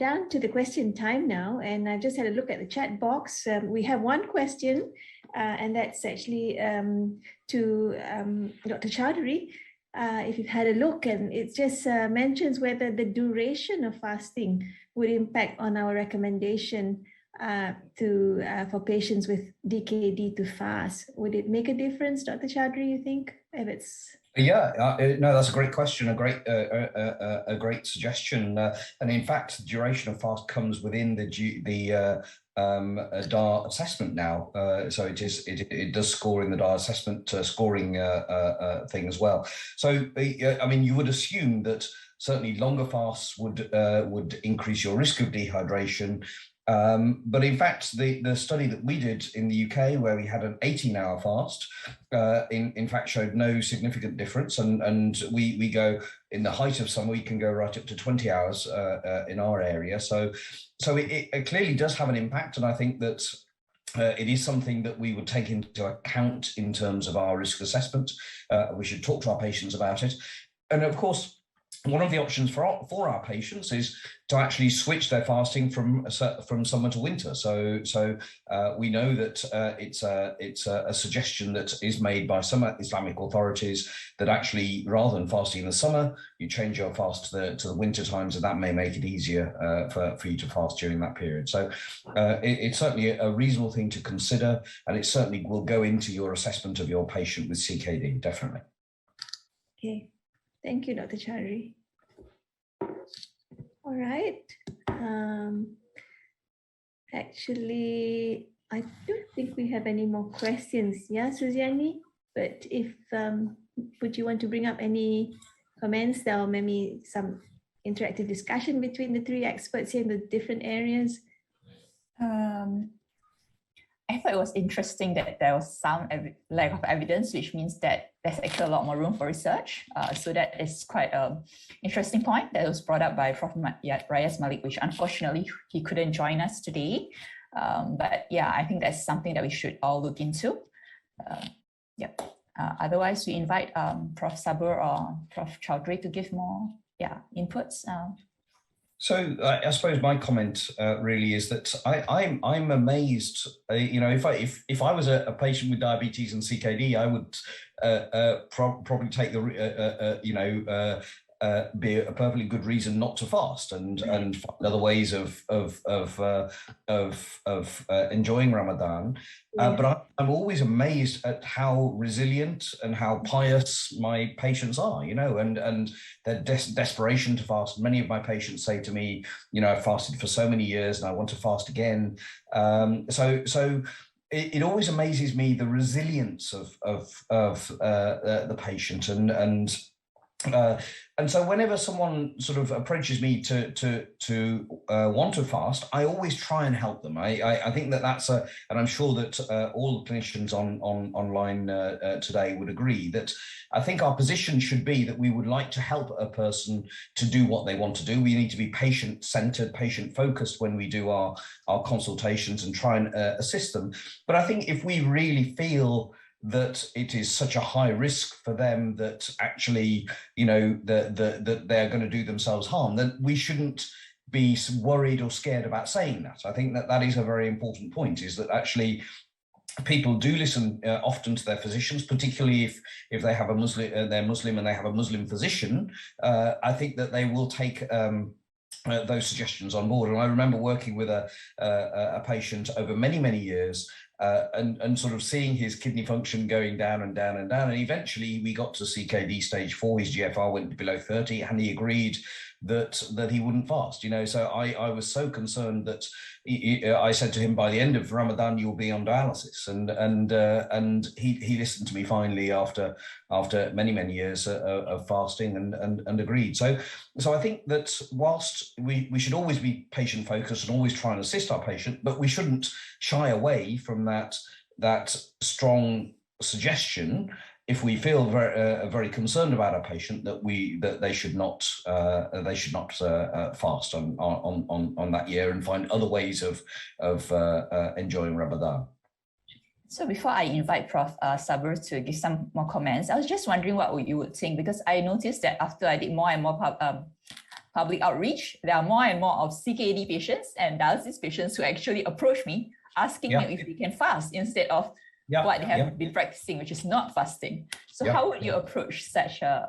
down to the question time now, and I just had a look at the chat box. We have one question, and that's actually to Dr. Chowdhury. If you've had a look, and it just mentions whether the duration of fasting would impact on our recommendation for patients with DKD to fast. Would it make a difference, Dr. Chowdhury, you think? If it's no, that's a great question, a great suggestion, and in fact, the duration of fast comes within the DAR assessment now, so it does score in the DAR assessment scoring thing as well. So I mean, you would assume that certainly longer fasts would increase your risk of dehydration. But in fact, the study that we did in the UK, where we had an 18-hour fast, in fact showed no significant difference. And we go, in the height of summer, we can go right up to 20 hours in our area. So it clearly does have an impact. And I think that it is something that we would take into account in terms of our risk assessment. We should talk to our patients about it. And of course, one of the options for our patients is to actually switch their fasting from summer to winter. So we know that it's a suggestion that is made by some Islamic authorities that actually, rather than fasting in the summer, you change your fast to the winter times, and that may make it easier for you to fast during that period. So it's certainly a reasonable thing to consider, and it certainly will go into your assessment of your patient with CKD, definitely. Okay. Thank you, Dr. Chowdhury. All right. Actually, I don't think we have any more questions. Yeah, Suzyani? But if, would you want to bring up any comments or maybe some interactive discussion between the three experts here in the different areas? I thought it was interesting that there was some lack of evidence, which means that there's actually a lot more room for research. So that is quite an interesting point that was brought up by Prof. Rayas Malik, which unfortunately he couldn't join us today. But yeah, I think that's something that we should all look into. Otherwise, we invite Prof. Sabur or Prof. Chowdhury to give more inputs. So I suppose my comment really is that I'm amazed. You know, if I was a patient with diabetes and CKD, I would probably take the be a perfectly good reason not to fast and find other ways of enjoying Ramadan. But I'm always amazed at how resilient and how pious my patients are, you know, and their desperation to fast. Many of my patients say to me, you know, I've fasted for so many years and I want to fast again. So it always amazes me, the resilience of the patient, and so whenever someone sort of approaches me to want to fast, I always try and help them. I think that's and I'm sure that all the clinicians online today would agree that I think our position should be that we would like to help a person to do what they want to do. We need to be patient-centered, patient-focused when we do our consultations and try and assist them. But I think if we really feel that it is such a high risk for them that actually, you know, that they're going to do themselves harm, then we shouldn't be worried or scared about saying that. I think that is a very important point, is that actually people do listen often to their physicians, particularly if they have a Muslim, they're Muslim and they have a Muslim physician. I think that they will take those suggestions on board. And I remember working with a patient over many years, and sort of seeing his kidney function going down and down and down. And eventually we got to CKD stage 4, his GFR went below 30, and he agreed that he wouldn't fast, you know. So I was so concerned that I said to him, by the end of Ramadan, you'll be on dialysis. And he listened to me finally after many years of fasting and agreed. So I think that whilst we should always be patient focused and always try and assist our patient, but we shouldn't shy away from that strong suggestion if we feel very concerned about our patient that they should not fast on that year and find other ways of enjoying Ramadan. So before I invite Prof. Sabur to give some more comments, I was just wondering what you would think, because I noticed that after I did more and more public outreach, there are more and more of CKD patients and dialysis patients who actually approach me asking me if we can fast instead of what they have been practicing, which is not fasting. So how would you approach such I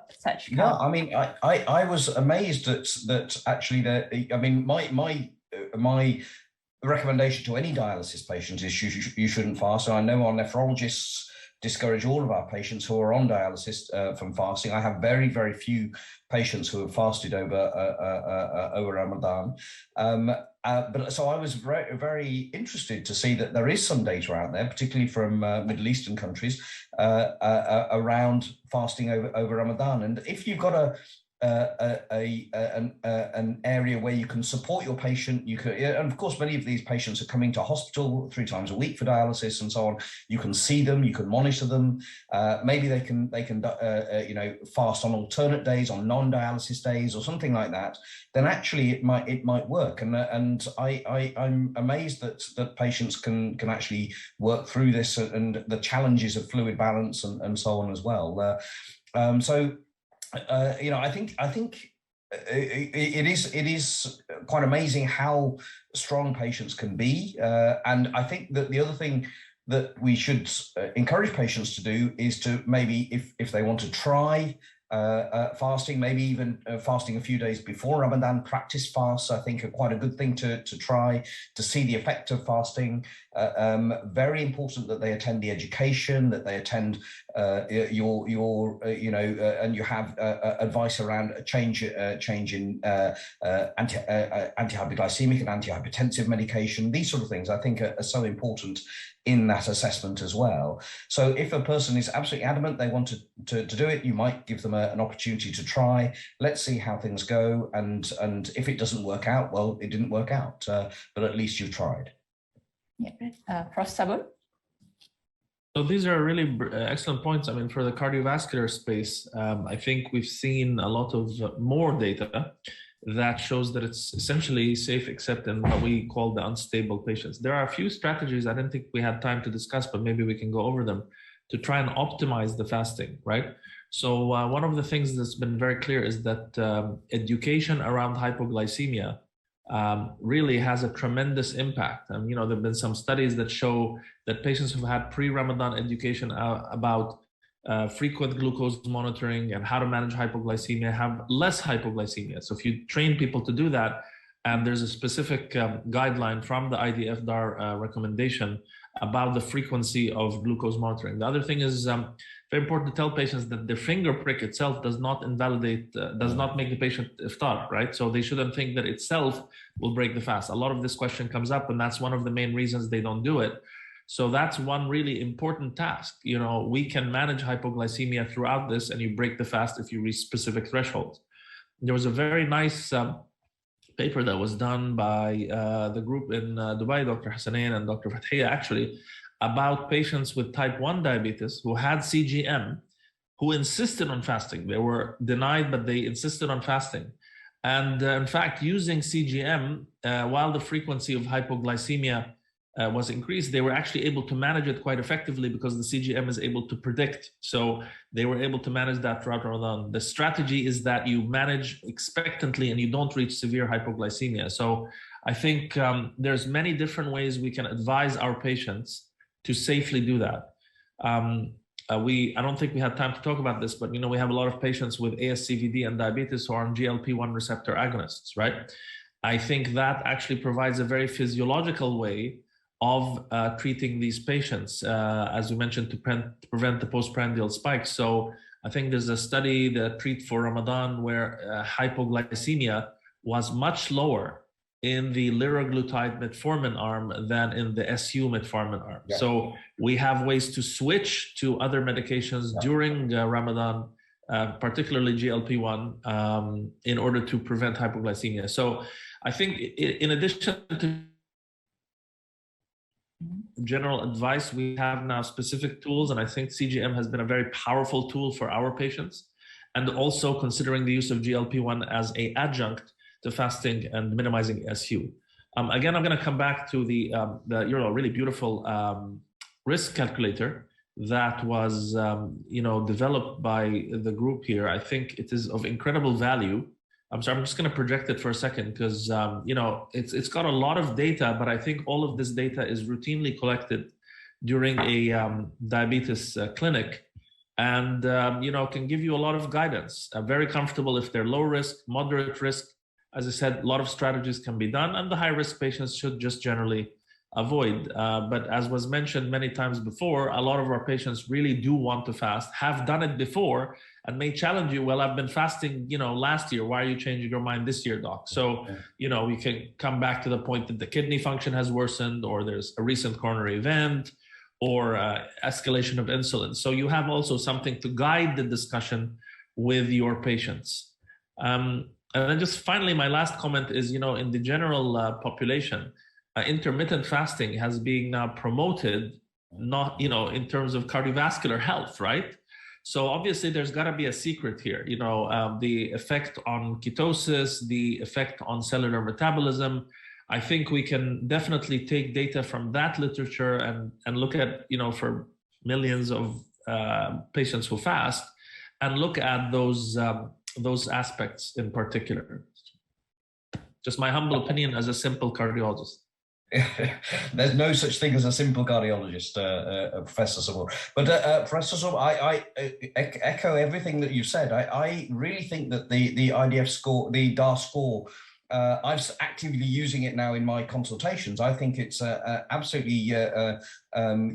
mean, I was amazed that actually I mean, my recommendation to any dialysis patient is you shouldn't fast. And I know our nephrologists discourage all of our patients who are on dialysis from fasting. I have very, very few patients who have fasted over Ramadan. But so I was very, very interested to see that there is some data out there, particularly from Middle Eastern countries, around fasting over Ramadan. And if you've got an area where you can support your patient, you can, and of course many of these patients are coming to hospital 3 times a week for dialysis and so on. You can see them, you can monitor them. Maybe they can you know, fast on alternate days, on non-dialysis days or something like that. Then actually it might work. And I'm amazed that patients can actually work through this and the challenges of fluid balance and so on as well. You know, I think it is quite amazing how strong patients can be, and I think that the other thing that we should encourage patients to do is to maybe, if they want to try fasting, maybe even fasting a few days before Ramadan, practice fasts, I think are quite a good thing to try to see the effect of fasting. Very important that they attend the education, that they attend your you know, and you have advice around a change in anti-hypoglycemic and antihypertensive medication. These sort of things I think are so important in that assessment as well. So if a person is absolutely adamant they want to do it, you might give them an opportunity to try. Let's see how things go, and if it doesn't work out, well, it didn't work out, but at least you've tried. Yeah, Prof. Sabun? So these are really excellent points. I mean, for the cardiovascular space, I think we've seen a lot of more data that shows that it's essentially safe, except in what we call the unstable patients. There are a few strategies I didn't think we had time to discuss, but maybe we can go over them to try and optimize the fasting, right? So one of the things that's been very clear is that education around hypoglycemia really has a tremendous impact. And, you know, there have been some studies that show that patients who've had pre-Ramadan education about frequent glucose monitoring and how to manage hypoglycemia have less hypoglycemia. So if you train people to do that, and there's a specific guideline from the IDF DAR recommendation about the frequency of glucose monitoring. The other thing is very important to tell patients that the finger prick itself does not invalidate, does not make the patient iftar, right? So they shouldn't think that itself will break the fast. A lot of this question comes up, and that's one of the main reasons they don't do it. So that's one really important task. You know, we can manage hypoglycemia throughout this, and you break the fast if you reach specific thresholds. There was a very nice paper that was done by the group in Dubai, Dr. Hassanain and Dr. Fathiya, actually, about patients with type 1 diabetes who had CGM, who insisted on fasting. They were denied, but they insisted on fasting. And in fact, using CGM, while the frequency of hypoglycemia was increased, they were actually able to manage it quite effectively because the CGM is able to predict. So they were able to manage that throughout Ramadan. The strategy is that you manage expectantly and you don't reach severe hypoglycemia. So I think there's many different ways we can advise our patients to safely do that. I don't think we have time to talk about this, but, you know, we have a lot of patients with ASCVD and diabetes who are on GLP-1 receptor agonists, right? I think that actually provides a very physiological way of treating these patients, as we mentioned, to prevent the postprandial spikes. So I think there's a study that treat for Ramadan where hypoglycemia was much lower in the liraglutide metformin arm than in the SU metformin arm. Yeah. So we have ways to switch to other medications during Ramadan, particularly GLP-1, in order to prevent hypoglycemia. So I think in addition to general advice, we have now specific tools, and I think CGM has been a very powerful tool for our patients, and also considering the use of GLP-1 as an adjunct to fasting and minimizing SU. Again, I'm going to come back to the really beautiful risk calculator that was developed by the group here. I think it is of incredible value I'm sorry, I'm just going to project it for a second because you know, it's got a lot of data, but I think all of this data is routinely collected during a diabetes clinic, and you know, can give you a lot of guidance. Very comfortable if they're low risk, moderate risk. As I said, a lot of strategies can be done, and the high risk patients should just generally avoid. But as was mentioned many times before, a lot of our patients really do want to fast, have done it before, and may challenge you. Well, I've been fasting, you know, last year. Why are you changing your mind this year, doc? So, you know, we can come back to the point that the kidney function has worsened, or there's a recent coronary event, or escalation of insulin. So you have also something to guide the discussion with your patients. And then just finally, my last comment is, you know, in the general population, intermittent fasting has been now promoted, not, you know, in terms of cardiovascular health, right? So obviously there's got to be a secret here, you know, the effect on ketosis, the effect on cellular metabolism. I think we can definitely take data from that literature and look at, you know, for millions of patients who fast, and look at those aspects in particular. Just my humble opinion as a simple cardiologist. There's no such thing as a simple cardiologist, Professor Sabur. But Professor Sabur, I echo everything that you said. I really think that the IDF score, the DAR score, I'm actively using it now in my consultations. I think it's a absolutely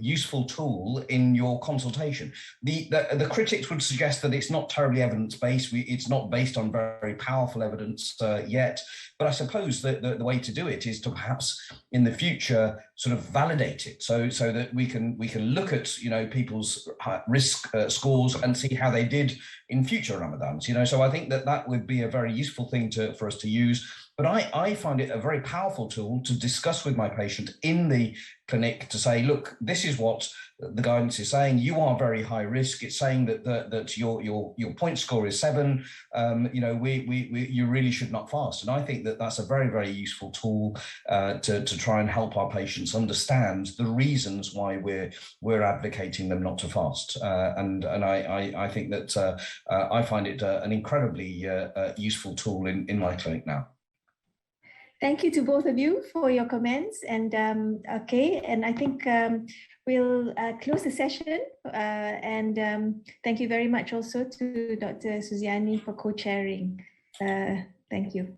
useful tool in your consultation. The critics would suggest that it's not terribly evidence-based. It's not based on very powerful evidence yet. But I suppose that the way to do it is to perhaps in the future sort of validate it, so that we can look at, you know, people's risk scores and see how they did in future Ramadans. You know, so I think that would be a very useful thing for us to use. But I find it a very powerful tool to discuss with my patient in the clinic, to say, look, this is what the guidance is saying. You are very high risk. It's saying that your point score is 7. You know, you really should not fast. And I think that that's a very, very useful tool to try and help our patients understand the reasons why we're advocating them not to fast. And I think that I find it an incredibly useful tool in my clinic now. Thank you to both of you for your comments. And okay, and I think we'll close the session. And thank you very much also to Dr. Suzyani for co-chairing. Thank you.